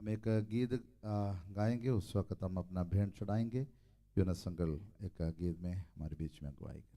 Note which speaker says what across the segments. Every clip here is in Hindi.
Speaker 1: हम एक गीत गाएंगे, उस वक्त हम अपना भेंट चढ़ाएंगे। यूनस अंकल एक गीत में हमारे बीच में अगुवाई करेंगे।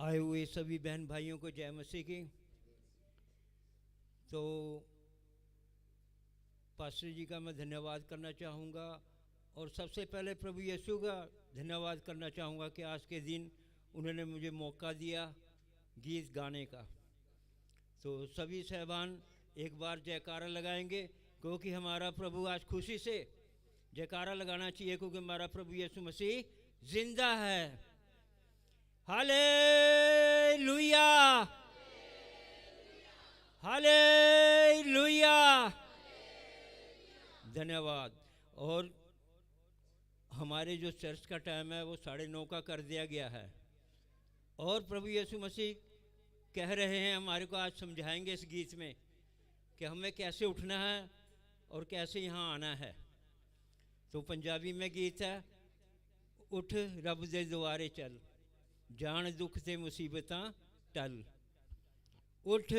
Speaker 2: आए हुए सभी बहन भाइयों को जय मसीह की। तो पास्टर जी का मैं धन्यवाद करना चाहूँगा और सबसे पहले प्रभु यीशु का धन्यवाद करना चाहूँगा कि आज के दिन उन्होंने मुझे मौका दिया गीत गाने का। तो सभी सहबान एक बार जयकारा लगाएंगे, क्योंकि हमारा प्रभु आज खुशी से जयकारा लगाना चाहिए, क्योंकि हमारा प्रभु यीशु मसीह जिंदा है। हालेलुया, हालेलुया, धन्यवाद। और हमारे जो चर्च का टाइम है वो 9:30 का कर दिया गया है, और प्रभु यीशु मसीह कह रहे हैं हमारे को, आज समझाएंगे इस गीत में कि हमें कैसे उठना है और कैसे यहाँ आना है। तो पंजाबी में गीत है, उठ रब दे द्वारे चल, जान दुख ते मुसीबतां टल। उठ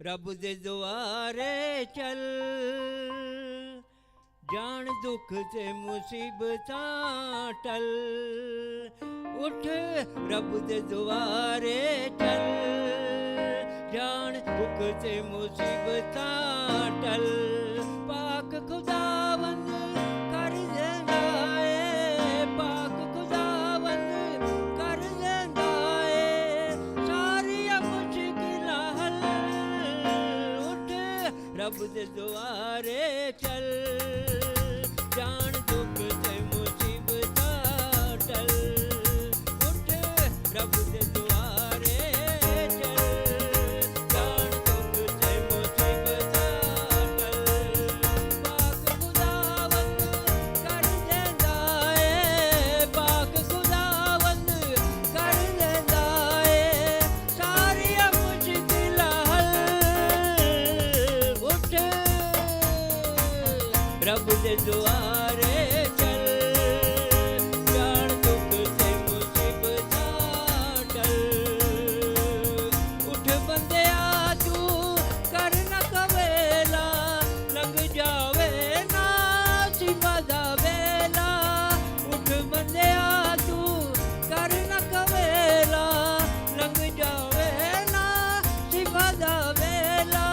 Speaker 2: रब दे द्वारे चल, जान दुख ते मुसीबतां टल। उठ रब दे द्वारे चल, जान दुख ते मुसीबतां टल। पाक खुदावंद कर देंदा ए, पाक खुदावंद कर देंदा ए सारियां मुश्किलां हल। उठ रब दे द्वारे चल, जान दुख ते मुसीबतां टल। उठ रब दे द्वारे चल, जान दुख ते मुसीबतां टल। पाक खुदावंद कर देंदा ए, पाक खुदावंद कर देंदा ए सारियां मुश्किलां हल। उठ रब दे द्वारे चल, जान दुख ते मुसीबतां टल। उठ बंदिया तू कर न कवेला, लंघ जावे ना सिफा दा वेला। उठ बंदिया तू कर न कवेला, लंघ जावे ना सिफा दा वेला।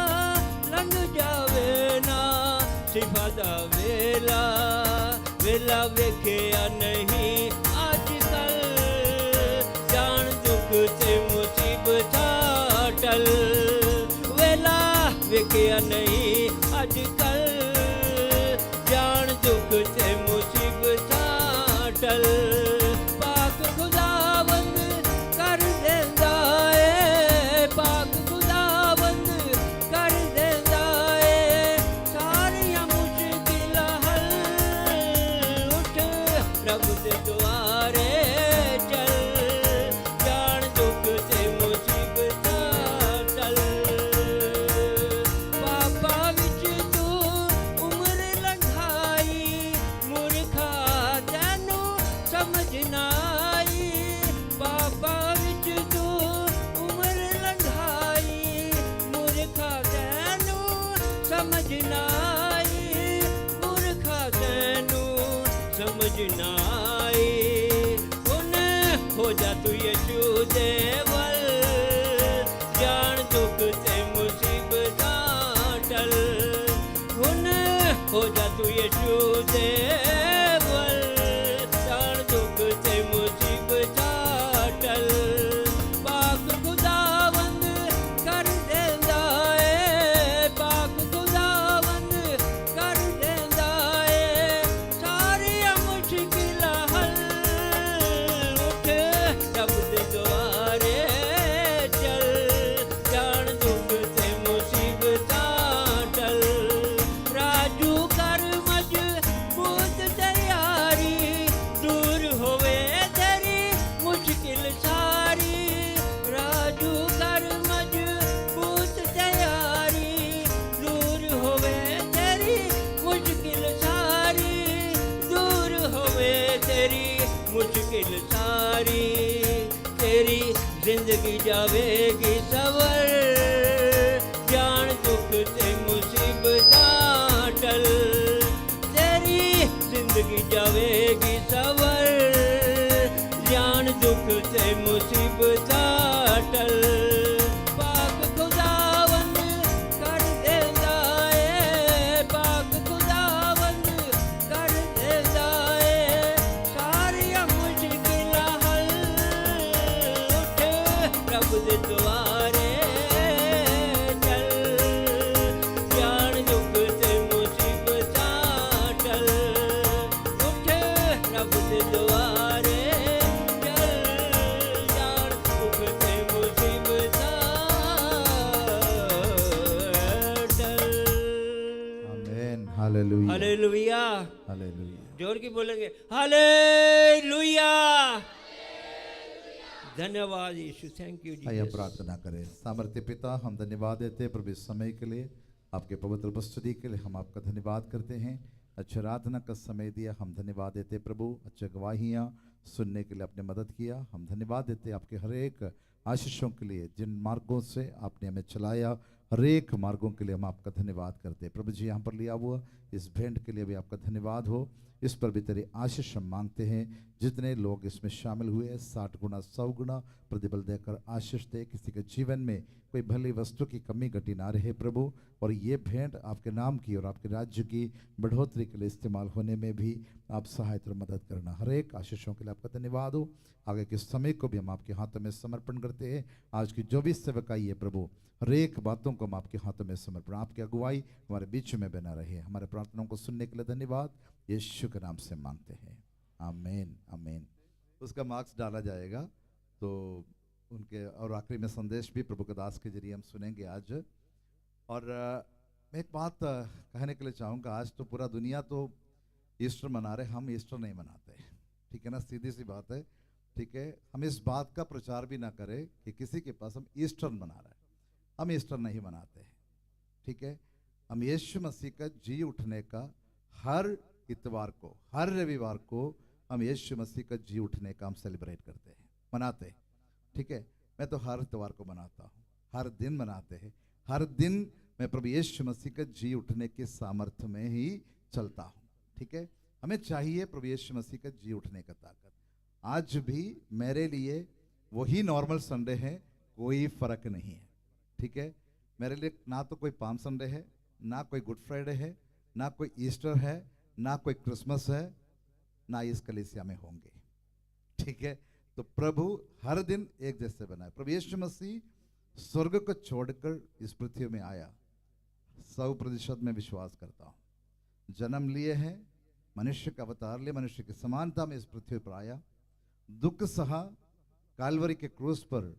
Speaker 2: लंघ जावे ना सिफा दा वेला, वेला वेखिया नहीं अज कल, जान दुख ते मुसीबतां टल। वेला वेखिया नहीं अज कल, जान दुख ते मुसीबतां टल। पाक खुदावंद कर देंदा ए, पाक खुदावंद कर देंदा ए सारियां मुश्किलां हल। उठ रब दे द्वारे चल, जान दुख ते मुसीबतां टल। पापा विच तू उम्र लंघाई, मूर्खा तैनू समझ ना आई। पापा विच तू उम्र लंघाई, मूर्खा तैनू समझ ना आई। मूर्खा तैनू समझ ना आई। हुन हो जा तू यीशु दे वल, जान दुख ते मुसीबतां टल। हुन हो जा तू यीशु दे वल, जान दुख ते मुसीबतां टल। पाक खुदावंद कर देंदा ए, पाक खुदावंद कर देंदा ए सारियां मुश्किलां हल। उठ रब दे द्वारे मुश्किल सारी, तेरी जिंदगी जावेगी सवर, जान दुख ते मुसीबतां टल, तेरी जिंदगी जावेगी सवर, जान दुख ते मुसीबतां टल। पाक खुदावंद कर देंदा ए, पाक खुदावंद कर देंदा ए, सारियां मुश्किलां हल, उठ रब दे दुआरे चल, जान दुख ते मुसीबतां टल, उठ रब दे दुआरे चल, जान दुख ते मुसीबतां टल।
Speaker 1: आमीन। हालेलुया।
Speaker 2: हालेलुया।
Speaker 1: हालेलुया।
Speaker 2: जोर की बोलेंगे हालेलुया। धन्यवाद यीशु, थैंक यू
Speaker 1: आइए हम
Speaker 2: जीसस।
Speaker 1: प्रार्थना करें। सामर्थ्य पिता, हम धन्यवाद देते हैं प्रभु इस समय के लिए, आपके पवित्र उपस्थिति के लिए हम आपका धन्यवाद करते हैं। अच्छा आराधना का समय दिया, हम धन्यवाद देते हैं प्रभु। अच्छा गवाहियाँ सुनने के लिए आपने मदद किया, हम धन्यवाद देते हैं आपके हर एक आशीषों के लिए, जिन मार्गों से आपने हमें चलाया, हर एक मार्गों के लिए हम आपका धन्यवाद करते हैं प्रभु जी। यहाँ पर लिया हुआ इस भेंट के लिए भी आपका धन्यवाद हो, इस पर भी तेरी आशीष हम मांगते हैं। जितने लोग इसमें शामिल हुए 60 गुना 100 गुना प्रतिबल देकर आशीष दे, किसी के जीवन में कोई भली वस्तु की कमी घटी ना रहे प्रभु, और ये भेंट आपके नाम की और आपके राज्य की बढ़ोतरी के लिए इस्तेमाल होने में भी आप सहायता और मदद करना। हर एक आशीषों के लिए आपका धन्यवाद हो। आगे के समय को भी हम आपके हाथों में समर्पण करते हैं। आज की जो भी सेवकाई है प्रभु, हर एक बातों को हम आपके हाथों में समर्पण, आपकी अगुवाई हमारे बीच में बना रहे। हमारे प्रार्थनाओं को सुनने के लिए धन्यवाद, यीशु के नाम से मांगते हैं, आमीन आमीन। उसका मार्क्स डाला जाएगा तो उनके, और आखिरी में संदेश भी प्रभु के दास के जरिए हम सुनेंगे आज। और मैं एक बात कहने के लिए चाहूँगा, आज तो पूरा दुनिया तो ईस्टर मना रहे, हम ईस्टर नहीं मनाते, ठीक है ना, सीधी सी बात है, ठीक है। हम इस बात का प्रचार भी ना करें कि किसी के पास हम ईस्टर मना रहे हैं, हम ईस्टर नहीं मनाते, ठीक है। हम यीशु मसीह का जी उठने का हर इतवार को, हर रविवार को हम यीशु मसीह का जी उठने का हम सेलिब्रेट करते हैं, मनाते हैं, ठीक है। मैं तो हर इतवार को मनाता हूँ, हर दिन मनाते हैं, हर दिन मैं प्रभु यीशु मसीह का जी उठने के सामर्थ्य में ही चलता हूँ, ठीक है। हमें चाहिए प्रभु यीशु मसीह का जी उठने का ताकत। आज भी मेरे लिए वही नॉर्मल संडे है, कोई फर्क नहीं है, ठीक है। मेरे लिए ना तो कोई पाम संडे है, ना कोई गुड फ्राइडे है, ना कोई ईस्टर है, ना कोई क्रिसमस है, ना इस कलीसिया में होंगे, ठीक है। तो प्रभु हर दिन एक जैसे बनाए। प्रभु यीशु मसीह स्वर्ग को छोड़कर इस पृथ्वी में आया, 100% में विश्वास करता हूँ। जन्म लिए हैं, मनुष्य का अवतार लिए, मनुष्य की समानता में इस पृथ्वी पर आया, दुख सहा, कालवरी के क्रूस पर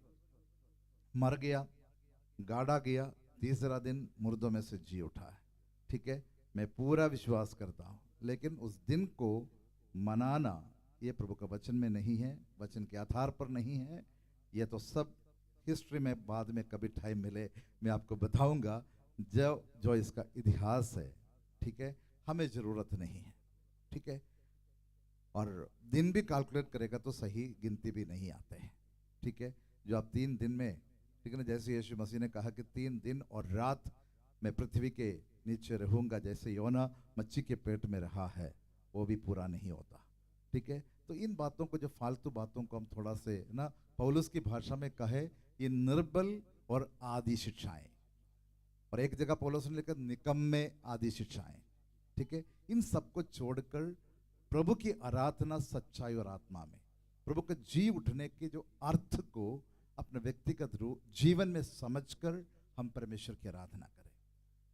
Speaker 1: मर गया, गाड़ा गया, तीसरा दिन मुर्दों में से जी उठा है, ठीक है। मैं पूरा विश्वास करता हूँ, लेकिन उस दिन को मनाना ये प्रभु का वचन में नहीं है, वचन के आधार पर नहीं है। ये तो सब हिस्ट्री में बाद में कभी टाइम मिले मैं आपको बताऊंगा जो इसका इतिहास है, ठीक है। हमें ज़रूरत नहीं है, ठीक है। और दिन भी कैलकुलेट करेगा तो सही गिनती भी नहीं आते हैं, ठीक है। जो आप 3 दिन में, ठीक है ना, जैसे यीशु मसीह ने कहा कि 3 दिन और रात मैं पृथ्वी के नीचे रहूंगा, जैसे योना मच्छी के पेट में रहा है, वो भी पूरा नहीं होता, ठीक है। तो इन बातों को, जो फालतू बातों को हम थोड़ा से ना, पौलुस की भाषा में कहे, ये निर्बल और आदि शिक्षाएं, और एक जगह पौलुस ने लिखा निकम्मे आदि शिक्षाएं, ठीक है। इन सबको छोड़कर प्रभु की आराधना सच्चाई और आत्मा में, प्रभु के जी उठने के जो अर्थ को अपने व्यक्तिगत जीवन में समझकर हम परमेश्वर की आराधना करें,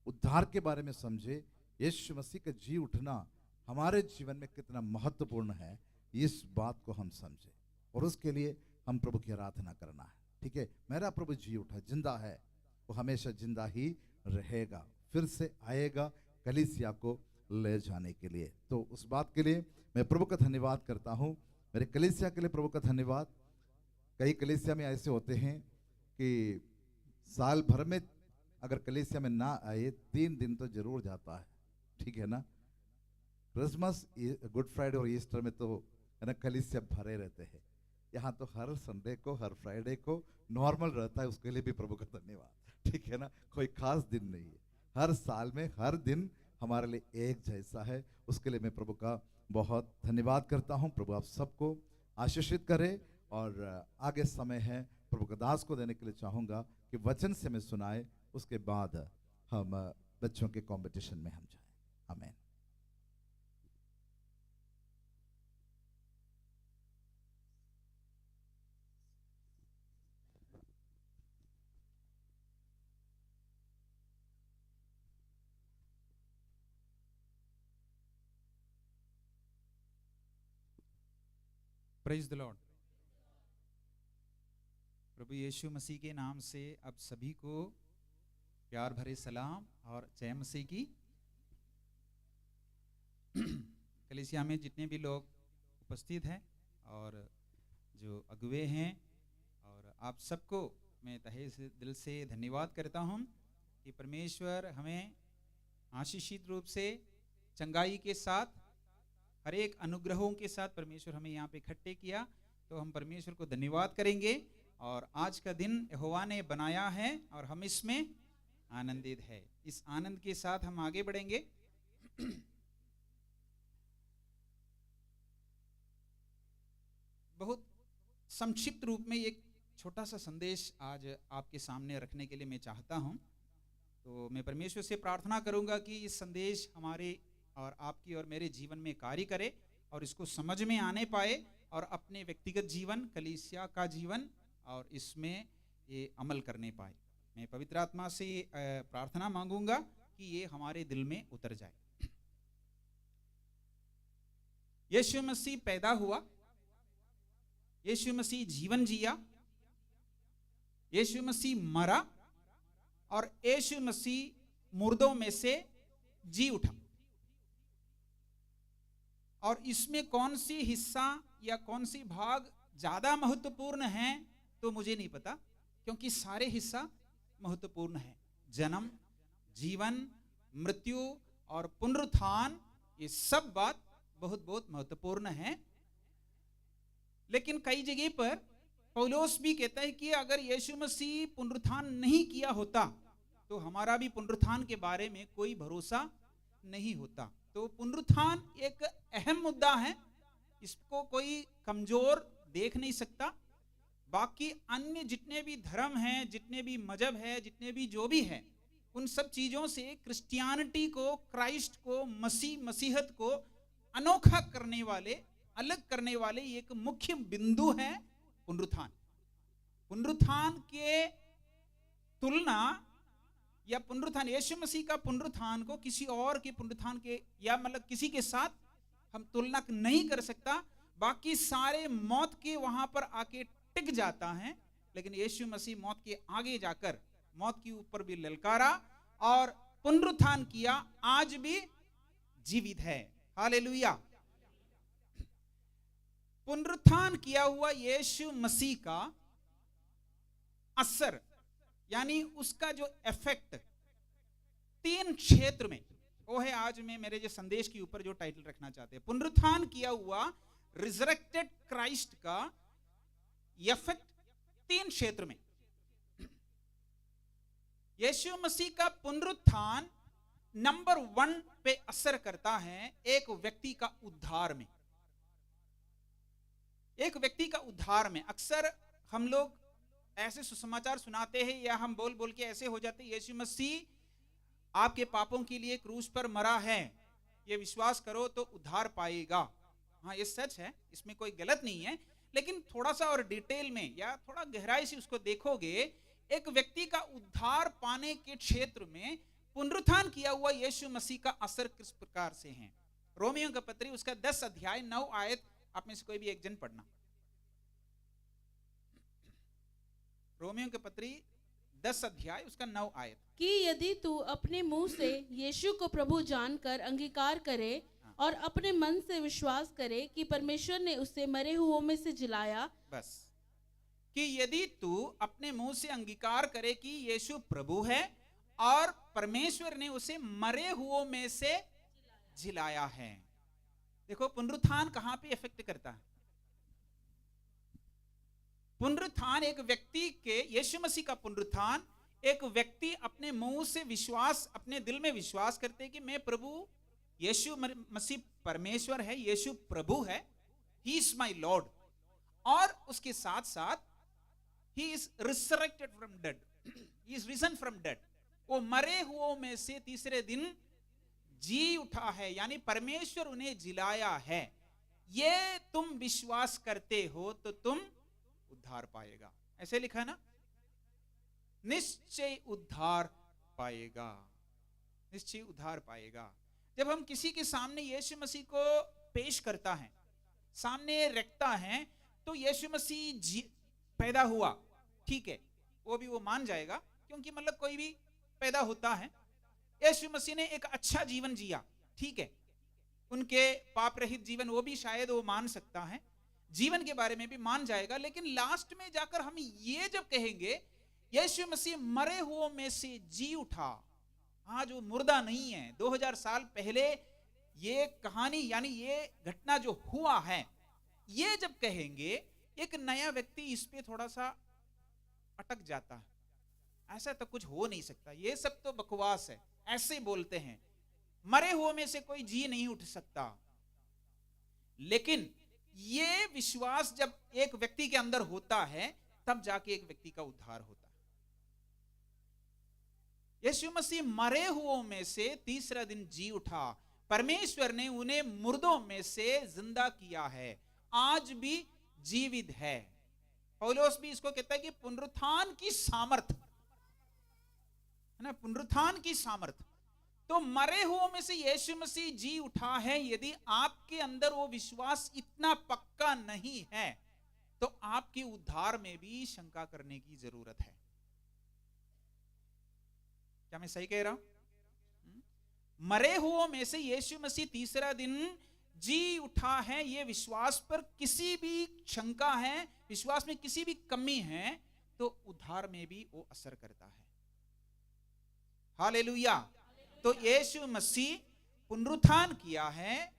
Speaker 1: उद्धार के बारे में समझे, यीशु मसीह का जी उठना हमारे जीवन में कितना महत्वपूर्ण है, इस बात को हम समझे, और उसके लिए हम प्रभु की आराधना करना है, ठीक है। मेरा प्रभु जी उठा, जिंदा है, वो हमेशा जिंदा ही रहेगा, फिर से आएगा कलीसिया को ले जाने के लिए। तो उस बात के लिए मैं प्रभु का धन्यवाद करता हूँ, मेरे कलीसिया के लिए प्रभु का धन्यवाद। कई कलीसिया में ऐसे होते हैं कि साल भर में अगर कलीसिया में ना आए 3 दिन तो जरूर जाता है, ठीक है ना। क्रिसमस, गुड फ्राइडे और ईस्टर में तो है ना, कलीसिया भरे रहते हैं। यहाँ तो हर संडे को, हर फ्राइडे को नॉर्मल रहता है, उसके लिए भी प्रभु का धन्यवाद। ठीक है ना, कोई खास दिन नहीं है, हर साल में हर दिन हमारे लिए एक जैसा है, उसके लिए मैं प्रभु का बहुत धन्यवाद करता हूँ। प्रभु आप सबको आशीषित करे। और आगे समय है प्रभु का दास को देने के लिए चाहूँगा कि वचन से मैं सुनाए, उसके बाद हम बच्चों के कंपटीशन में हम जाएं। आमीन।
Speaker 3: Praise the Lord. प्रभु यीशु मसीह के नाम से अब सभी को प्यार भरे सलाम और जय मसीह की। कलीसिया में जितने भी लोग उपस्थित हैं और जो अगुवे हैं, और आप सबको मैं तहे से दिल से धन्यवाद करता हूं कि परमेश्वर हमें आशीषित रूप से चंगाई के साथ, हर एक अनुग्रहों के साथ परमेश्वर हमें यहाँ पे इकट्ठे किया। तो हम परमेश्वर को धन्यवाद करेंगे। और आज का दिन यहोवा ने बनाया है और हम इसमें आनंदित है। इस आनंद के साथ हम आगे बढ़ेंगे। बहुत संक्षिप्त रूप में एक छोटा सा संदेश आज आपके सामने रखने के लिए मैं चाहता हूं। तो मैं परमेश्वर से प्रार्थना करूंगा कि इस संदेश हमारे और आपकी और मेरे जीवन में कार्य करे और इसको समझ में आने पाए और अपने व्यक्तिगत जीवन, कलीसिया का जीवन और इसमें ये अमल करने पाए। मैं पवित्र आत्मा से प्रार्थना मांगूंगा कि ये हमारे दिल में उतर जाए। यीशु मसीह पैदा हुआ, यीशु मसीह जीवन जिया, यीशु मसीह मरा और यीशु मसीह मुर्दों में से जी उठा। और इसमें कौन सी हिस्सा या कौन सी भाग ज्यादा महत्वपूर्ण है तो मुझे नहीं पता, क्योंकि सारे हिस्सा महत्वपूर्ण है। जन्म, जीवन, मृत्यु और पुनरुत्थान, ये सब बात बहुत बहुत महत्वपूर्ण है। लेकिन कई जगह पर पौलुस भी कहता है कि अगर यीशु मसीह पुनरुत्थान नहीं किया होता तो हमारा भी पुनरुत्थान के बारे में कोई भरोसा नहीं होता। तो पुनरुत्थान एक अहम मुद्दा है, इसको कोई कमजोर देख नहीं सकता। बाकी अन्य जितने भी धर्म हैं, जितने भी मजहब है, जितने भी जो भी है, उन सब चीजों से क्रिश्चियनिटी को, क्राइस्ट को, मसीहत को अनोखा करने वाले, अलग करने वाले एक मुख्य बिंदु है पुनरुत्थान। पुनरुत्थान के तुलना या पुनरुत्थान, यीशु मसीह का पुनरुत्थान को किसी और के पुनरुत्थान के या मतलब किसी के साथ हम तुलना नहीं कर सकता। बाकी सारे मौत के वहां पर आके टिक जाता है, लेकिन यीशु मसीह मौत के आगे जाकर मौत के ऊपर भी ललकारा और पुनरुत्थान किया, आज भी जीवित है। हालेलुया। पुनरुत्थान किया हुआ यीशु मसीह का असर यानी उसका जो इफेक्ट 3 क्षेत्र में, वो है आज मैं मेरे जो संदेश के ऊपर जो टाइटल रखना चाहते हैं, पुनरुत्थान किया हुआ रिजरेक्टेड क्राइस्ट का इफेक्ट 3 क्षेत्र में। यीशु मसीह का पुनरुत्थान नंबर 1 पे असर करता है एक व्यक्ति का उद्धार में। एक व्यक्ति का उद्धार में अक्सर हम लोग ऐसे सुसमाचार सुनाते हैं या हम बोल बोल के ऐसे हो जाते हैं, यीशु मसीह आपके पापों के लिए क्रूस पर मरा है, ये विश्वास करो तो उद्धार पाएगा। हाँ, ये सच है, इसमें कोई गलत नहीं है। लेकिन थोड़ा सा और डिटेल में या थोड़ा गहराई से उसको देखोगे, एक व्यक्ति का उद्धार पाने के क्षेत्र में पुनरुत्थान किया हुआ यीशु मसीह का असर किस प्रकार से है। रोमियो का पत्री उसका 10 अध्याय 9 आयत, आप में से कोई भी एक जन पढ़ना। रोमियो के पत्री 10 अध्याय उसका 9 आयत।
Speaker 4: कि यदि तू अपने मुंह से यीशु को प्रभु जानकर अंगीकार करे और अपने मन से विश्वास करे कि परमेश्वर ने उसे मरे हुओं में से जिलाया,
Speaker 3: बस, कि यदि तू अपने मुंह से अंगीकार करे कि यीशु प्रभु है और परमेश्वर ने उसे मरे हुओं में से जिलाया है। देखो पुनरुत्थान कहां पे इफेक्ट करता है? पुनरुत्थान एक व्यक्ति के, यीशु मसीह का पुनरुत्थान, एक व्यक्ति अपने मुंह से विश्वास, अपने दिल में विश्वास करते कि मैं प्रभु यीशु मसीह परमेश्वर है, यीशु प्रभु है, ही इज माई लॉर्ड, और उसके साथ साथ ही is resurrected from dead, he is risen from dead, वो मरे हुओं में से तीसरे दिन जी उठा है, यानी परमेश्वर उन्हें जिलाया है, ये तुम विश्वास करते हो तो तुम उद्धार पाएगा। ऐसे लिखा है ना, निश्चय उद्धार पाएगा, निश्चय उद्धार पाएगा। जब हम किसी के सामने यीशु मसीह को पेश करता है, सामने रखता है, तो यीशु मसीह पैदा हुआ, ठीक है, वो भी वो मान जाएगा, क्योंकि मतलब कोई भी पैदा होता है। यीशु मसीह ने एक अच्छा जीवन जिया, ठीक है, उनके पाप रहित जीवन, वो भी शायद वो मान सकता है, जीवन के बारे में भी मान जाएगा। लेकिन लास्ट में जाकर हम ये जब कहेंगे यीशु मसीह मरे हुओं में से जी उठा, हाँ, जो मुर्दा नहीं है, 2000 साल पहले ये कहानी, यानी ये घटना जो हुआ है, ये जब कहेंगे, एक नया व्यक्ति इस पे थोड़ा सा अटक जाता है, ऐसा तो कुछ हो नहीं सकता, ये सब तो बकवास है, ऐसे बोलते हैं, मरे हुए में से कोई जी नहीं उठ सकता। लेकिन ये विश्वास जब एक व्यक्ति के अंदर होता है, तब जाके एक व्यक्ति का उद्धार होता है। यीशु मसीह मरे हुओं में से तीसरा दिन जी उठा, परमेश्वर ने उन्हें मुर्दों में से जिंदा किया है, आज भी जीवित है। पौलुस भी इसको कहता है कि पुनरुत्थान की सामर्थ है ना, पुनरुत्थान की सामर्थ। तो मरे हुओं में से यीशु मसीह जी उठा है, यदि आपके अंदर वो विश्वास इतना पक्का नहीं है, तो आपके उद्धार में भी शंका करने की जरूरत है। क्या मैं सही कह रहा हूं? मरे हुओं में से यीशु मसीह तीसरा दिन जी उठा है, ये विश्वास पर किसी भी शंका है, विश्वास में किसी भी कमी है, तो उद्धार में भी वो असर करता है। हालेलुया। तो यीशु मसीह पुनरुत्थान किया है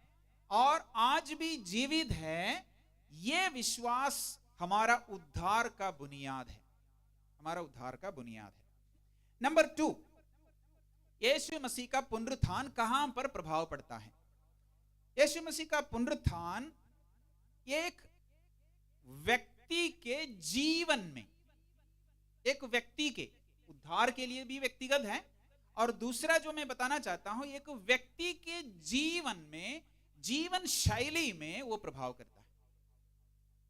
Speaker 3: और आज भी जीवित है, ये विश्वास हमारा उद्धार का बुनियाद है, हमारा उद्धार का बुनियाद है। नंबर 2, यीशु मसीह का पुनरुत्थान कहां पर प्रभाव पड़ता है? यीशु मसीह का पुनरुत्थान एक व्यक्ति के जीवन में, एक व्यक्ति के उद्धार के लिए भी व्यक्तिगत है, और दूसरा जो मैं बताना चाहता हूं, एक व्यक्ति के जीवन में, जीवन शैली में वो प्रभाव करता है।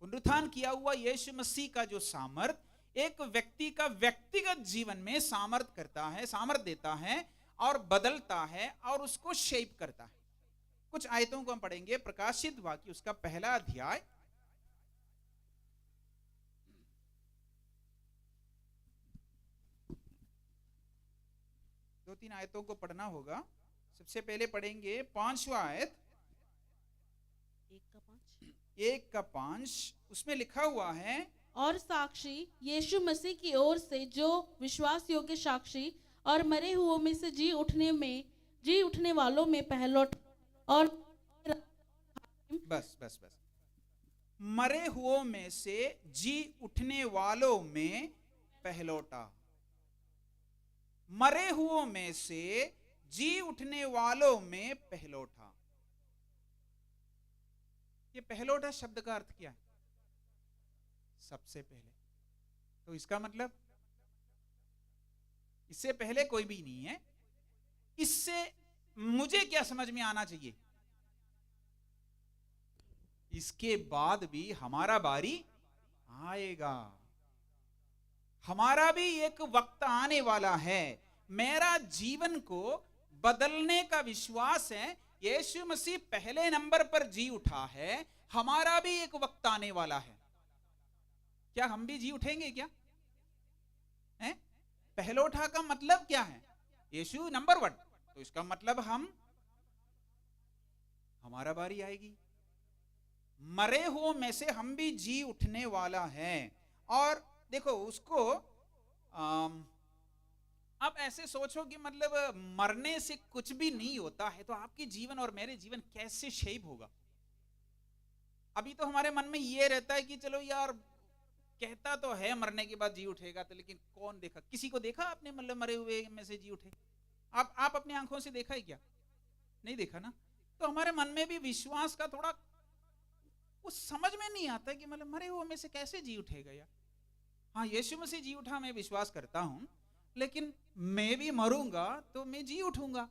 Speaker 3: पुनरुत्थान किया हुआ यीशु मसीह का जो सामर्थ एक व्यक्ति का व्यक्तिगत जीवन में सामर्थ करता है, सामर्थ देता है और बदलता है और उसको शेप करता है। कुछ आयतों को हम पढ़ेंगे। प्रकाशित वाक्य उसका 1 अध्याय, दो तीन आयतों को पढ़ना होगा। सबसे पहले पढ़ेंगे 5वां आयत, 1:5। उसमें लिखा हुआ है,
Speaker 4: और साक्षी यीशु मसीह की ओर से जो विश्वास योग्य साक्षी और मरे हुओं में से जी उठने वालों में पहलौठा और
Speaker 3: बस मरे हुओं में से जी उठने वालों में पहलौटा, मरे हुओं में से जी उठने वालों में पहलौठा। ये पहलौठा शब्द का अर्थ क्या है? सबसे पहले। तो इसका मतलब इससे पहले कोई भी नहीं है। इससे मुझे क्या समझ में आना चाहिए? इसके बाद भी हमारा बारी आएगा, हमारा भी एक वक्त आने वाला है। मेरा जीवन को बदलने का विश्वास है। यीशु मसीह पहले नंबर पर जी उठा है, हमारा भी एक वक्त आने वाला है। क्या हम भी जी उठेंगे क्या? पहलौठा का मतलब क्या है? यीशु नंबर 1, तो इसका मतलब हमारा बारी आएगी। मरे हुओं में से हम भी जी उठने वाला है। और देखो उसको आप ऐसे सोचो कि मतलब मरने से कुछ भी नहीं होता है, तो आपके जीवन और मेरे जीवन कैसे शेप होगा? अभी तो हमारे मन में ये रहता है कि चलो यार कहता तो है मरने के बाद जी उठेगा, तो लेकिन कौन देखा? किसी को देखा आपने मतलब मरे हुए में से जी उठे? आप अपनी आंखों से देखा है क्या? नहीं देखा ना। तो हमारे मन में भी विश्वास का थोड़ा वो समझ में नहीं आता कि मतलब मरे हुए में से कैसे जी उठेगा यार। हाँ, यीशु मसीह जी उठा, मैं विश्वास करता हूं, लेकिन मैं भी मरूंगा तो मैं जी उठूंगा।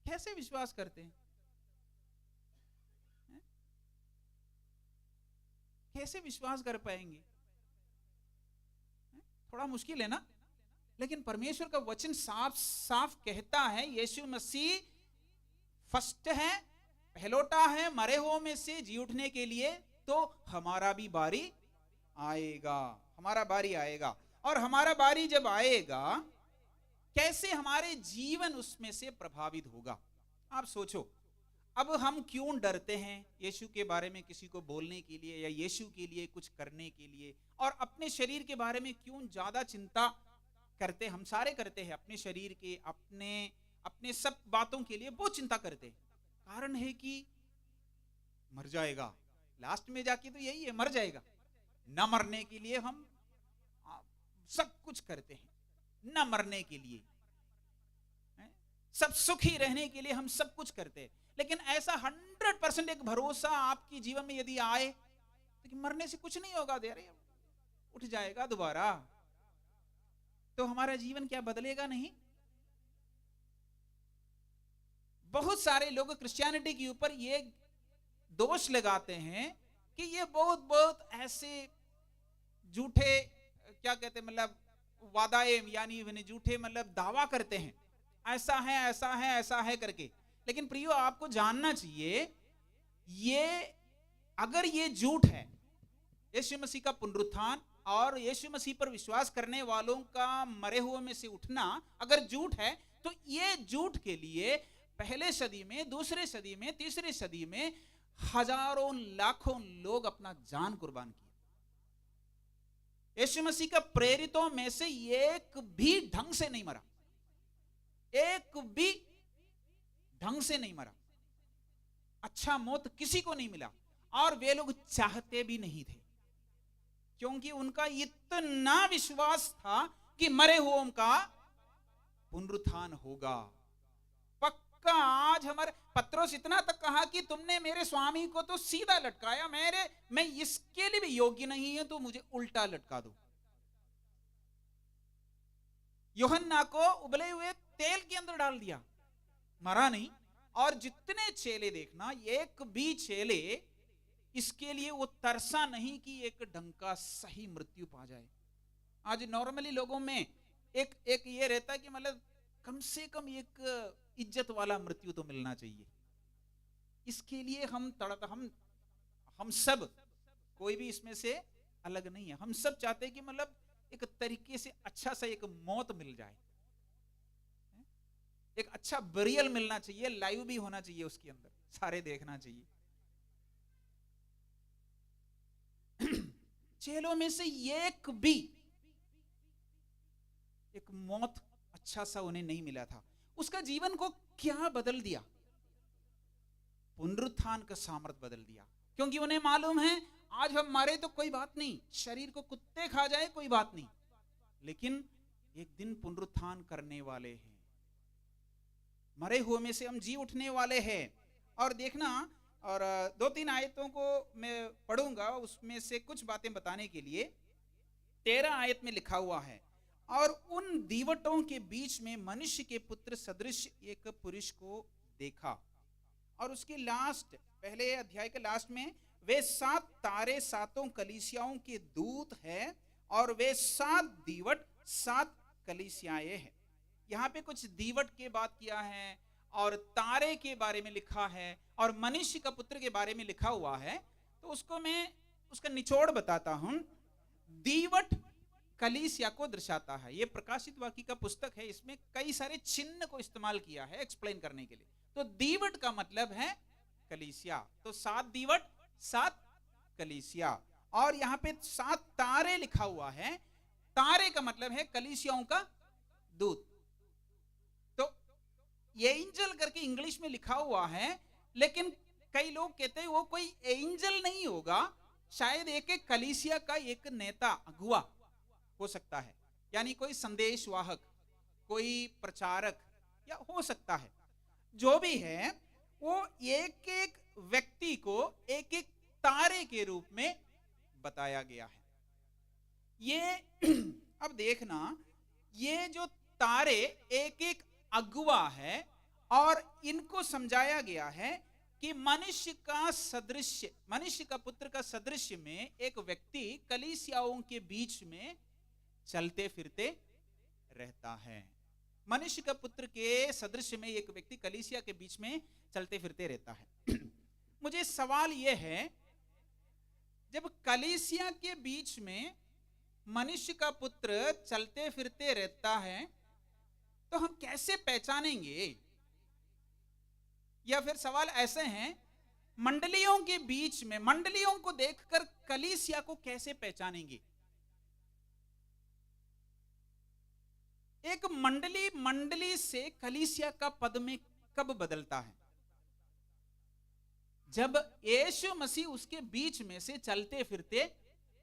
Speaker 3: कैसे विश्वास करते हैं? कैसे विश्वास कर पाएंगे? थोड़ा मुश्किल है ना। लेकिन परमेश्वर का वचन साफ साफ कहता है यीशु मसीह फर्स्ट है, पहलोटा है मरे हुओं में से जी उठने के लिए, तो हमारा भी बारी आएगा, हमारा बारी आएगा। और हमारा बारी जब आएगा, कैसे हमारे जीवन उसमें से प्रभावित होगा? आप सोचो, अब हम क्यों डरते हैं यीशु के बारे में किसी को बोलने के लिए या यीशु के लिए कुछ करने के लिए, और अपने शरीर के बारे में क्यों ज्यादा चिंता करते? हम सारे करते हैं अपने शरीर के, अपने सब बातों के लिए बहुत चिंता करते हैं। कारण है कि मर जाएगा, लास्ट में जाके तो यही है, मर जाएगा। न मरने के लिए हम सब कुछ करते हैं, न मरने के लिए, सब सुखी रहने के लिए हम सब कुछ करते हैं। लेकिन ऐसा 100% एक भरोसा आपके जीवन में यदि आए तो कि मरने से कुछ नहीं होगा, दे रहे उठ जाएगा दोबारा, तो हमारा जीवन क्या बदलेगा? नहीं। बहुत सारे लोग क्रिश्चियनिटी के ऊपर ये दोष लगाते हैं कि ये बहुत ऐसे झूठे, क्या कहते हैं, मतलब वादाए, यानी झूठे मतलब दावा करते हैं, ऐसा है ऐसा है ऐसा है करके। लेकिन प्रियो, आपको जानना चाहिए, ये अगर ये झूठ है, यीशु मसीह का पुनरुत्थान और यीशु मसीह पर विश्वास करने वालों का मरे हुए में से उठना अगर झूठ है, तो ये झूठ के लिए पहले सदी में, दूसरे सदी में, तीसरे सदी में हजारों लाखों लोग अपना जान कुर्बान किया। यीशु मसीह का प्रेरितों में से एक भी ढंग से नहीं मरा, एक भी ढंग से नहीं मरा, अच्छा मौत किसी को नहीं मिला, और वे लोग चाहते भी नहीं थे, क्योंकि उनका इतना विश्वास था कि मरे हुओं का पुनरुत्थान होगा पक्का। आज हमारे पत्रोस इतना तक कहा कि तुमने मेरे स्वामी को तो सीधा लटकाया, मैं इसके लिए भी योग्य नहीं हूं, तो मुझे उल्टा लटका दो। यूहन्ना को उबले हुए तेल के अंदर डाल दिया, मरा नहीं। और जितने चेले देखना, एक भी चेले इसके लिए वो तरसा नहीं कि एक ढंग का सही मृत्यु पा जाए। आज नॉर्मली लोगों में एक ये रहता है कि मतलब कम से कम एक इज्जत वाला मृत्यु तो मिलना चाहिए। इसके लिए हम सब, कोई भी इसमें से अलग नहीं है, हम सब चाहते हैं कि मतलब एक तरीके से अच्छा सा एक मौत मिल जाए, एक अच्छा बरियल मिलना चाहिए, लाइव भी होना चाहिए, उसके अंदर सारे देखना चाहिए। चेलों में से एक भी एक मौत अच्छा सा उन्हें नहीं मिला था। उसका जीवन को क्या बदल दिया? पुनरुत्थान का सामर्थ बदल दिया, क्योंकि उन्हें मालूम है आज हम मारे तो कोई बात नहीं, शरीर को कुत्ते खा जाए कोई बात नहीं, लेकिन एक दिन पुनरुत्थान करने वाले हैं, मरे हुए में से हम जी उठने वाले हैं। और देखना, और 2-3 आयतों को मैं पढ़ूंगा, उसमें से कुछ बातें बताने के लिए। 13 आयत में लिखा हुआ है, और उन दीवटों के बीच में मनुष्य के पुत्र सदृश एक पुरुष को देखा। और उसके लास्ट, पहले अध्याय के लास्ट में, वे 7 तारे 7 कलीसियाओं के दूत हैं, और वे 7 दीवट 7 कलीसियाएं हैं। यहाँ पे कुछ दीवट के बात किया है, और तारे के बारे में लिखा है, और मनुष्य का पुत्र के बारे में लिखा हुआ है। तो उसको मैं उसका निचोड़ बताता हूं। दीवट कलीसिया को दर्शाता है। ये प्रकाशित वाक्य का पुस्तक है, इसमें कई सारे चिन्ह को इस्तेमाल किया है एक्सप्लेन करने के लिए। तो दीवट का मतलब है कलीसिया, तो 7 दीवट 7 कलीसिया। और यहाँ पे 7 तारे लिखा हुआ है, तारे का मतलब है कलीसियाओं का दूत। तो ये एंजल करके इंग्लिश में लिखा हुआ है, लेकिन कई लोग कहते हैं वो कोई एंजल नहीं होगा, शायद एक एक कलीसिया का एक नेता अगुवा हो सकता है, यानी कोई संदेशवाहक, कोई प्रचारक, या हो सकता है जो भी है वो एक एक व्यक्ति को एक एक तारे के रूप में बताया गया है। ये अब देखना, ये जो तारे एक एक अगुवा है और इनको समझाया गया है कि मनुष्य का सदृश्य, मनुष्य का पुत्र का सदृश्य में एक व्यक्ति कलीसियाओं के बीच में चलते फिरते रहता है। मनुष्य का पुत्र के सदृश्य में एक व्यक्ति कलीसिया के बीच में चलते फिरते रहता है। मुझे सवाल यह है, जब कलीसिया के बीच में मनुष्य का पुत्र चलते फिरते रहता है तो हम कैसे पहचानेंगे? या फिर सवाल ऐसे हैं, मंडलियों के बीच में, मंडलियों को देखकर कलीसिया को कैसे पहचानेंगे? एक मंडली से कलीसिया का पद में कब बदलता है? जब यीशु मसीह उसके बीच में से चलते फिरते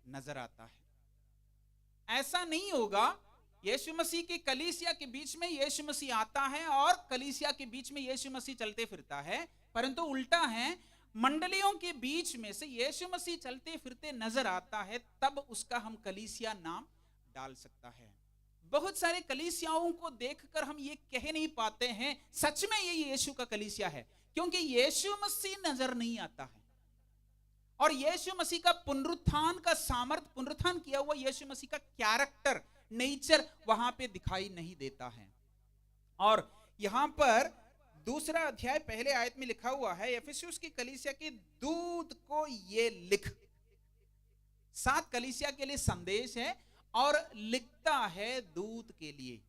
Speaker 3: नजर आता है। ऐसा नहीं होगा यीशु मसीह की कलीसिया के बीच में यीशु मसीह आता है और कलीसिया के बीच में यीशु मसीह चलते फिरता है, परंतु उल्टा है, मंडलियों के बीच में से यीशु मसीह चलते फिरते नजर आता है, तब उसका हम कलीसिया नाम डाल सकता है। बहुत सारे कलीसियाओं को देखकर हम ये कह नहीं पाते हैं सच में ये यीशु का कलीसिया है, क्योंकि यीशु मसीह नजर नहीं आता है और यीशु मसीह का पुनरुत्थान का सामर्थ्य, पुनरुत्थान किया हुआ यीशु मसीह का कैरेक्टर, नेचर वहां पे दिखाई नहीं देता है। और यहां पर दूसरा अध्याय पहले आयत में लिखा हुआ है, एफेसुस की कलीसिया के दूत को ये लिख। 7 कलीसिया के लिए संदेश है और लिखता है दूत के लिए,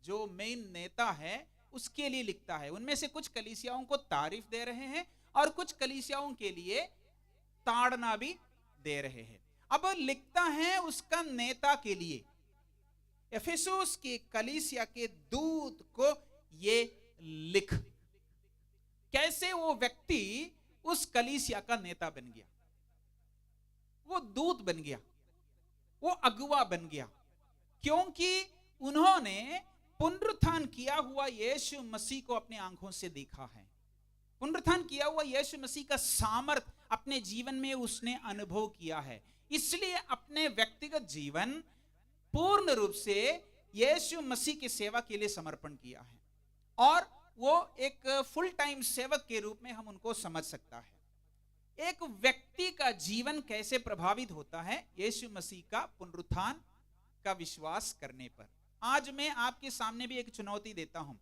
Speaker 3: जो मेन नेता है उसके लिए लिखता है। उनमें से कुछ कलीसियाओं को तारीफ दे रहे हैं और कुछ कलीसियाओं के लिए ताड़ना भी दे रहे हैं। अब लिखता है उसका नेता के लिए, एफेसुस की कलीसिया के दूत को ये लिख। कैसे वो व्यक्ति उस कलीसिया का नेता बन गया, वो दूत बन गया, वो अगुवा बन गया? क्योंकि उन्होंने पुनरुत्थान किया हुआ यीशु मसीह को अपने आंखों से देखा है। पुनरुत्थान किया हुआ यीशु मसीह का सामर्थ अपने जीवन में उसने अनुभव किया है, इसलिए अपने व्यक्तिगत जीवन पूर्ण रूप से यीशु मसीह की सेवा के लिए समर्पण किया है और वो एक फुल टाइम सेवक के रूप में हम उनको समझ सकता है। एक व्यक्ति का जीवन कैसे प्रभावित होता है यीशु मसीह का पुनरुत्थान का विश्वास करने पर। आज मैं आपके सामने भी एक चुनौती देता हूं,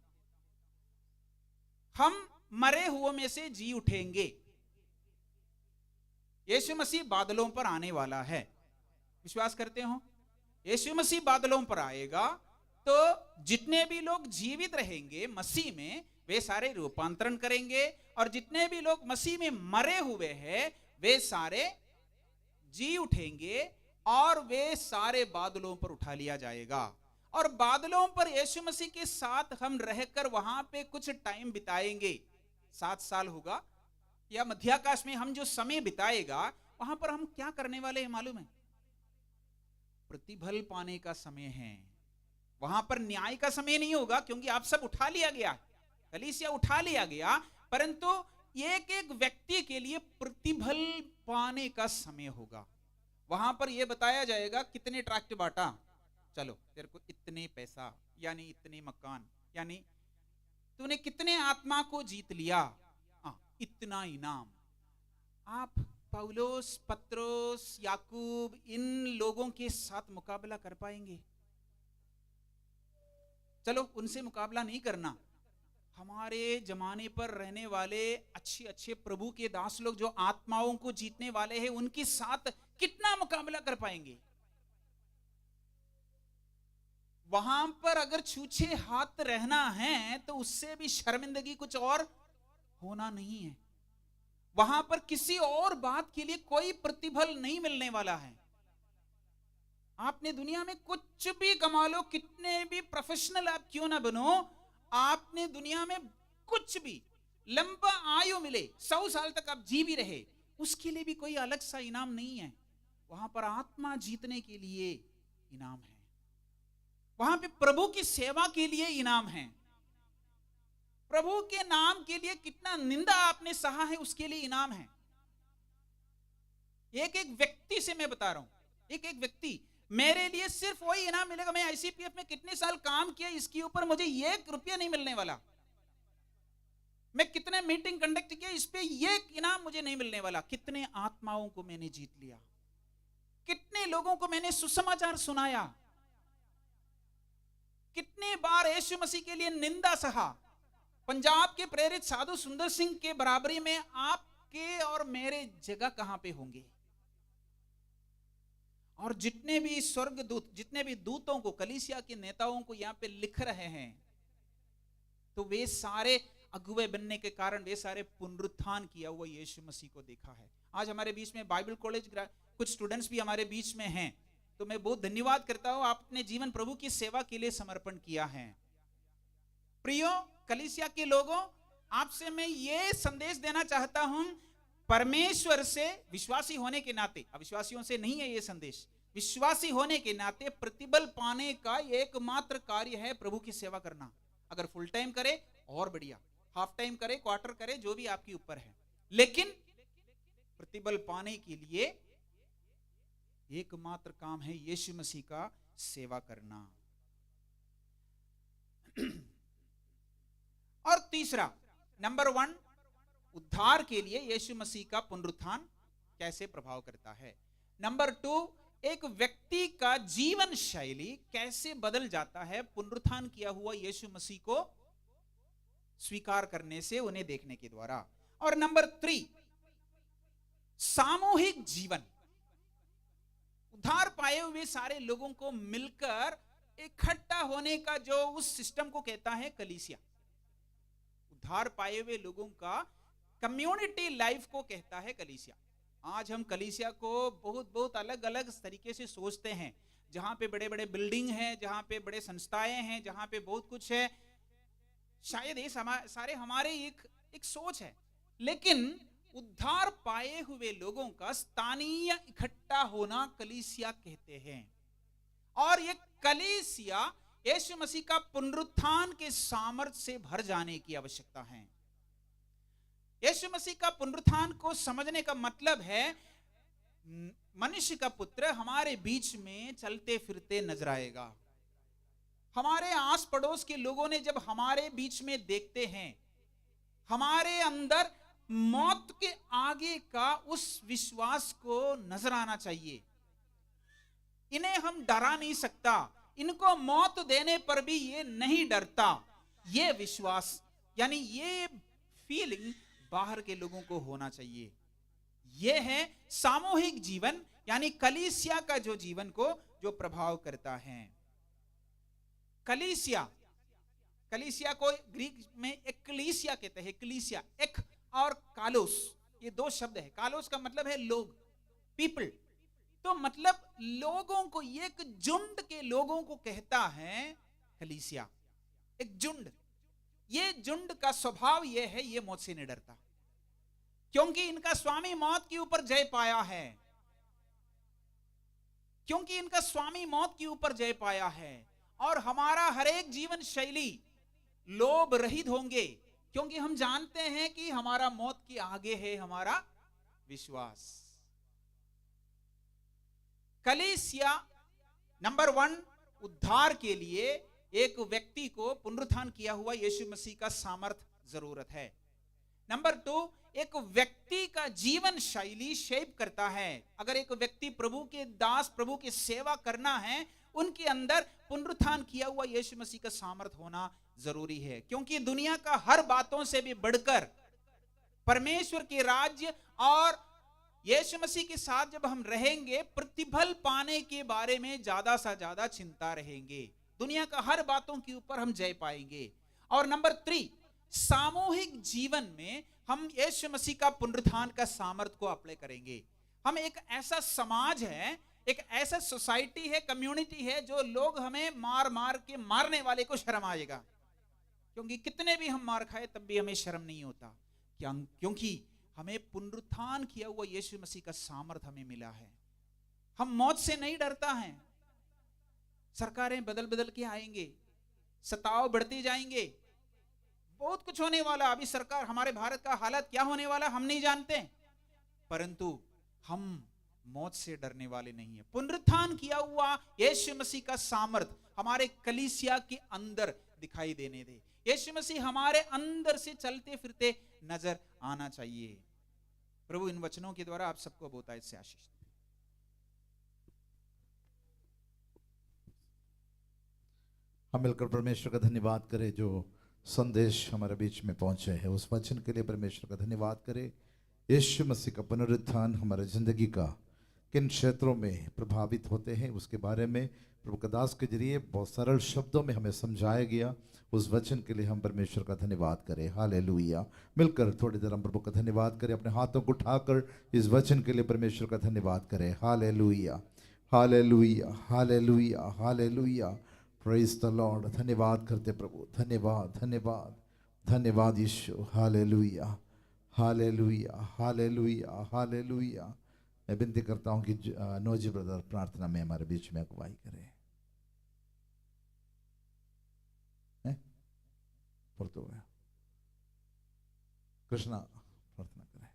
Speaker 3: हम मरे हुओं में से जी उठेंगे। यीशु मसीह बादलों पर आने वाला है, विश्वास करते हो? यीशु मसीह बादलों पर आएगा तो जितने भी लोग जीवित रहेंगे मसीह में, वे सारे रूपांतरण करेंगे और जितने भी लोग मसीह में मरे हुए हैं वे सारे जी उठेंगे और वे सारे बादलों पर उठा लिया जाएगा। और बादलों पर यीशु मसीह के साथ हम रहकर वहां पे कुछ टाइम बिताएंगे। 7 साल होगा या मध्याकाश में हम जो समय बिताएगा वहां पर हम क्या करने वाले हैं मालूम है? प्रतिफल पाने का समय है। वहां पर न्याय का समय नहीं होगा, क्योंकि आप सब उठा लिया गया, कलीसिया उठा लिया गया, परंतु एक एक व्यक्ति के लिए प्रतिफल पाने का समय होगा। वहां पर यह बताया जाएगा कितने ट्रैक्ट बांटा, चलो तेरे को इतने पैसा, यानी इतने मकान, यानी तूने कितने आत्मा को जीत लिया, इतना इनाम। आप पौलुस, पत्रोस, याकूब, इन लोगों के साथ मुकाबला कर पाएंगे? चलो उनसे मुकाबला नहीं करना, हमारे जमाने पर रहने वाले अच्छे अच्छे प्रभु के दास लोग जो आत्माओं को जीतने वाले हैं, उनके साथ कितना मुकाबला कर पाएंगे? वहां पर अगर छूछे हाथ रहना है तो उससे भी शर्मिंदगी कुछ और होना नहीं है। वहां पर किसी और बात के लिए कोई प्रतिफल नहीं मिलने वाला है। आपने दुनिया में कुछ भी कमा लो, कितने भी प्रोफेशनल आप क्यों ना बनो, आपने दुनिया में कुछ भी लंबा आयु मिले, 100 साल तक आप जी भी रहे, उसके लिए भी कोई अलग सा इनाम नहीं है। वहां पर आत्मा जीतने के लिए इनाम है, वहां पे प्रभु की सेवा के लिए इनाम है, प्रभु के नाम के लिए कितना निंदा आपने सहा है उसके लिए इनाम है। एक एक व्यक्ति से मैं बता रहा हूं, एक एक व्यक्ति, मेरे लिए सिर्फ वही इनाम मिलेगा। मैं आईसीपीएफ में कितने साल काम किया इसके ऊपर मुझे 1 रुपया नहीं मिलने वाला। मैं कितने मीटिंग कंडक्ट किया इस पे ये इनाम मुझे नहीं मिलने वाला। कितने आत्माओं को मैंने जीत लिया, कितने लोगों को मैंने सुसमाचार सुनाया, कितने बार यीशु मसीह के लिए निंदा सहा। पंजाब के प्रेरित साधु सुंदर सिंह के बराबरी में आपके और मेरे जगह कहां पे होंगे। और जितने भी स्वर्गदूत, जितने भी दूतों को, कलीसिया के नेताओं को यहां पे लिख रहे हैं, तो वे सारे अगुवे बनने के कारण वे सारे पुनरुत्थान किया हुआ यीशु मसीह को देखा है। आज हमारे बीच में बाइबल कॉलेज कुछ स्टूडेंट्स भी हमारे बीच में हैं, तो मैं बहुत धन्यवाद करता हूं, आपने जीवन प्रभु की सेवा के लिए समर्पण किया है। प्रियो कलीसिया के लोगों, आपसे मैं ये संदेश देना चाहता हूं, परमेश्वर से विश्वासी होने के नाते, अविश्वासियों से नहीं है ये संदेश, विश्वासी होने के नाते प्रतिबल पाने का एकमात्र कार्य है प्रभु की सेवा करना। अगर फुल टाइम करे और बढ़िया, हाफ टाइम करे, क्वार्टर करे, जो भी आपके ऊपर है, लेकिन प्रतिबल पाने के लिए एकमात्र काम है यीशु मसीह का सेवा करना। और तीसरा, नंबर 1, उद्धार के लिए यीशु मसीह का पुनरुत्थान कैसे प्रभाव करता है। नंबर 2, एक व्यक्ति का जीवन शैली कैसे बदल जाता है पुनरुत्थान किया हुआ यीशु मसीह को स्वीकार करने से, उन्हें देखने के द्वारा। और नंबर 3, सामूहिक जीवन। उद्धार पाए हुए सारे लोगों को मिलकर इकट्ठा होने का जो उस सिस्टम को कहता है कलीसिया, उद्धार पाए हुए लोगों का कम्युनिटी लाइफ को कहता है कलीसिया। आज हम कलीसिया को बहुत अलग अलग तरीके से सोचते हैं, जहां पे बड़े बड़े बिल्डिंग हैं, जहां पे बड़े संस्थाएं हैं, जहां पे बहुत कुछ है। शायद ये सारे हमारे एक सोच है, लेकिन उद्धार पाए हुए लोगों का स्थानीय इकट्ठा होना कलीसिया कहते हैं। और ये कलीसिया यीशु मसीह का पुनरुत्थान के सामर्थ्य से भर जाने की आवश्यकता है। यीशु मसीह का पुनरुत्थान को समझने का मतलब है मनुष्य का पुत्र हमारे बीच में चलते फिरते नजर आएगा। हमारे आस पड़ोस के लोगों ने जब हमारे बीच में देखते हैं, हमारे अंदर मौत के आगे का उस विश्वास को नजर आना चाहिए। इन्हें हम डरा नहीं सकता, इनको मौत देने पर भी ये नहीं डरता। ये विश्वास यानी ये फीलिंग बाहर के लोगों को होना चाहिए। यह है सामूहिक जीवन, यानी कलीसिया का जो जीवन को जो प्रभाव करता है। कलीसिया को ग्रीक में एक्लीसिया कहते हैं। एक्लीसिया, एक और कालोस, ये 2 शब्द है। कालोस का मतलब है लोग, पीपल, तो मतलब लोगों को, एक झुंड के लोगों को कहता है कलीसिया, एक झुंड। ये झुंड का स्वभाव ये है, ये मौत से नहीं डरता, क्योंकि इनका स्वामी मौत के ऊपर जय पाया है, क्योंकि इनका स्वामी मौत के ऊपर जय पाया है। और हमारा हर एक जीवन शैली लोभ रहित होंगे, क्योंकि हम जानते हैं कि हमारा मौत के आगे है हमारा विश्वास। कलीसिया नंबर 1, उद्धार के लिए एक व्यक्ति को पुनरुत्थान किया हुआ यीशु मसीह का सामर्थ्य जरूरत है। नंबर 2, एक व्यक्ति का जीवन शैली शेप करता है। अगर एक व्यक्ति प्रभु के दास, प्रभु की सेवा करना है, उनके अंदर पुनरुत्थान किया हुआ यीशु मसीह का सामर्थ्य होना जरूरी है, क्योंकि दुनिया का हर बातों से भी बढ़कर परमेश्वर के राज्य और यीशु मसीह के साथ जब हम रहेंगे, प्रतिफल पाने के बारे में ज्यादा से ज्यादा चिंता रहेंगे। दुनिया का हर बातों के ऊपर हम जय पाएंगे। और नंबर 3, सामूहिक जीवन में हम यीशु मसीह का पुनरुत्थान का सामर्थ्य को अप्लाई करेंगे। हम एक ऐसा समाज है, एक ऐसा सोसाइटी है, कम्युनिटी है, जो लोग हमें मार मार के मारने वाले को शर्म आएगा, क्योंकि कितने भी हम मार खाए तब भी हमें शर्म नहीं होता, क्योंकि हमें पुनरुत्थान किया हुआ यीशु मसीह का सामर्थ हमें मिला है। हम मौत से नहीं डरता हैं। सरकारें बदल बदल के आएंगे, सताव बढ़ते जाएंगे, बहुत कुछ होने वाला। अभी सरकार, हमारे भारत का हालत क्या होने वाला हम नहीं जानते, परंतु हम मौत से डरने वाले नहीं है। पुनरुत्थान किया हुआ यीशु मसीह का सामर्थ हमारे कलीसिया के अंदर दिखाई देने दे। यीशु मसीह हमारे अंदर से चलते फिरते नजर आना चाहिए। प्रभु इन वचनों के द्वारा आप सबको बहुतायत से आशीष दे।
Speaker 1: हम मिलकर परमेश्वर का धन्यवाद करें जो संदेश हमारे बीच में पहुंचे है, उस वचन के लिए परमेश्वर का धन्यवाद करें। यीशु मसीह का पुनरुत्थान हमारे जिंदगी का किन क्षेत्रों में प्रभावित होते हैं उसके बारे में प्रभु के दास के जरिए बहुत सरल शब्दों में हमें समझाया गया। उस वचन के लिए हम परमेश्वर का धन्यवाद करें। हालेलुया। मिलकर थोड़ी देर हम प्रभु का धन्यवाद करें, अपने हाथों को उठाकर इस वचन के लिए परमेश्वर का धन्यवाद करें। Hallelujah, hallelujah, hallelujah, hallelujah. Praise the Lord. धन्यवाद करते प्रभु, धन्यवाद, धन्यवाद, धन्यवाद यीशु। Hallelujah, hallelujah, hallelujah, hallelujah. मैं विनती करता हूं कि नोजी ब्रदर प्रार्थना में हमारे बीच में अगुवाई करें। कृष्णा प्रार्थना करें।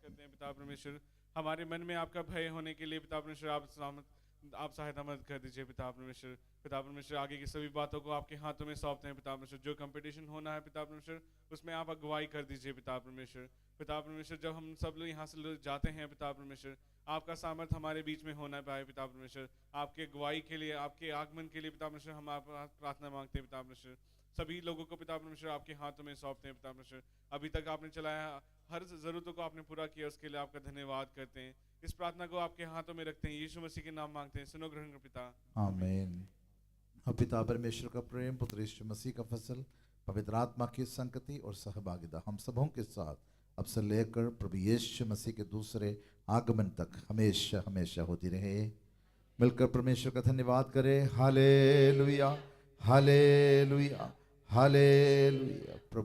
Speaker 5: करते हैं पिता परमेश्वर। हमारे मन में आपका भय होने के लिए पिता परमेश्वर आप सहायता मदद कर दीजिए पिता परमेश्वर। पिता परमेश्वर आगे की सभी बातों को आपके हाथों में सौंपते हैं पिता परमेश्वर। जो कंपटीशन होना है पिता परमेश्वर उसमें आप अगुवाई कर दीजिए पिता परमेश्वर। पिता परमेश्वर जब हम सब लोग यहाँ से जाते हैं पिता परमेश्वर, आपका सामर्थ हमारे बीच में होना पाए पिता परमेश्वर। आपके अगुवाई के लिए, आपके आगमन के लिए पिता परमेश्वर हम आप प्रार्थना मांगते हैं पिता परमेश्वर। सभी लोगों को पिता परमेश्वर आपके हाथों में सौंपते हैं पिता परमेश्वर। अभी तक आपने चलाया हर ज़रूरतों को आपने पूरा किया, उसके लिए आपका धन्यवाद करते हैं। इस प्रार्थना को आपके हाथों में रखते हैं, यीशु मसीह के नाम मांगते हैं। सुनो ग्रहण पिता,
Speaker 1: आमीन। अब पिता परमेश्वर का प्रेम, पुत्र यीशु मसीह का फसल, पवित्र आत्मा की संगति और सहभागिता हम सबों के साथ अब से लेकर प्रभु यीशु मसीह के दूसरे आगमन तक हमेशा हमेशा होती रहे। मिलकर परमेश्वर का धन्यवाद करें। Hallelujah, hallelujah, hallelujah. प्रभु